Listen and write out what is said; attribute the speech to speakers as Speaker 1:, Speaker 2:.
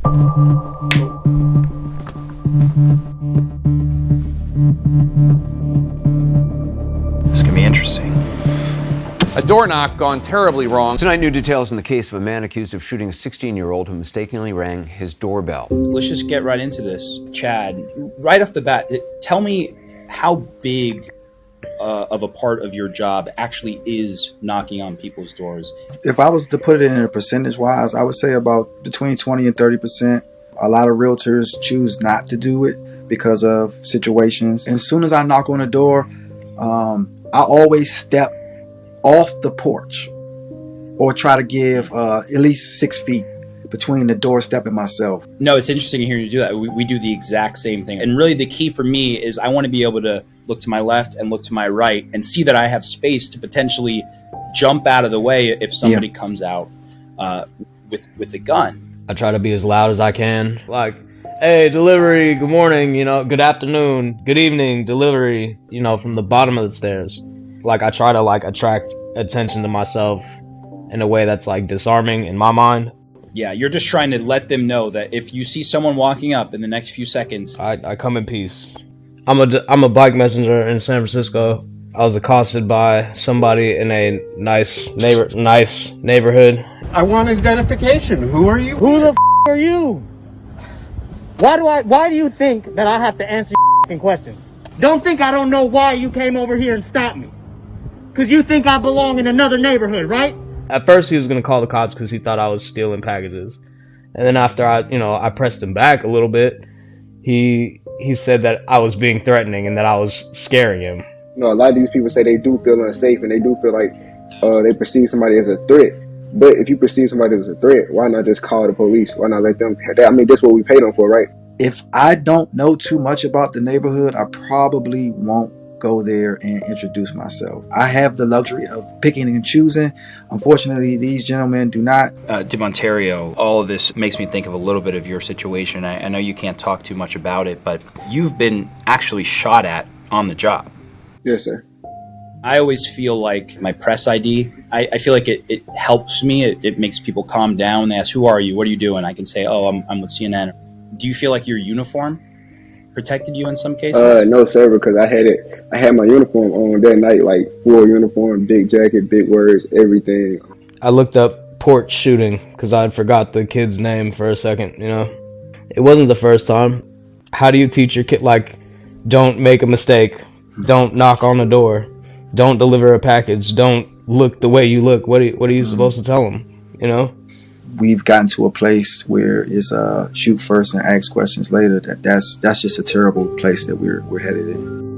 Speaker 1: This can be interesting.
Speaker 2: A door knock gone terribly wrong.
Speaker 3: Tonight, new details in the case of a man accused of shooting a 16-year-old who mistakenly rang his doorbell.
Speaker 1: Let's just get right into this. Chad, right off the bat, tell me how big of a part of your job actually is knocking on people's doors.
Speaker 4: If I was to put it in a percentage-wise, I would say about between 20 and 30%. A lot of realtors choose not to do it because of situations. And as soon as I knock on the door, I always step off the porch or try to give at least 6 feet between the doorstep and myself.
Speaker 1: No, it's interesting to hear you do that. We do the exact same thing. And really the key for me is I want to be able to look to my left and look to my right and see that I have space to potentially jump out of the way if somebody comes out with a gun.
Speaker 5: I try to be as loud as I can. Like, hey, delivery, good morning, good afternoon, good evening, delivery, from the bottom of the stairs. Like, I try to attract attention to myself in a way that's disarming in my mind.
Speaker 1: Yeah, you're just trying to let them know that if you see someone walking up in the next few seconds,
Speaker 5: I come in peace. I'm a bike messenger in San Francisco. I was accosted by somebody in a nice neighborhood.
Speaker 6: I want identification. Who are you?
Speaker 7: Who the f*** are you? Why do you think that I have to answer your questions? Don't think I don't know why you came over here and stopped me. Because you think I belong in another neighborhood, right?
Speaker 5: At first he was going to call the cops because he thought I was stealing packages. And then after I pressed him back a little bit, he said that I was being threatening and that I was scaring him.
Speaker 8: A lot of these people say they do feel unsafe and they do feel like they perceive somebody as a threat. But if you perceive somebody as a threat, why not just call the police? Why not let them? I mean, that's what we paid them for, right?
Speaker 4: If I don't know too much about the neighborhood, I probably won't go there and introduce myself. I have the luxury of picking and choosing. Unfortunately, these gentlemen do not.
Speaker 1: DeMontario, all of this makes me think of a little bit of your situation. I know you can't talk too much about it, but you've been actually shot at on the job.
Speaker 8: Yes, sir.
Speaker 1: I always feel like my press ID, I feel like it helps me. It makes people calm down. They ask, who are you? What are you doing? I can say, oh, I'm with CNN. Do you feel like your uniform protected you in some cases?
Speaker 8: No, sir, because I had my uniform on that night, like full uniform, big jacket, big words, everything.
Speaker 5: I looked up porch shooting because I forgot the kid's name for a second, It wasn't the first time. How do you teach your kid, don't make a mistake, don't knock on the door, don't deliver a package, don't look the way you look? What are you supposed to tell them,
Speaker 4: We've gotten to a place where it's shoot first and ask questions later. That's just a terrible place that we're headed in.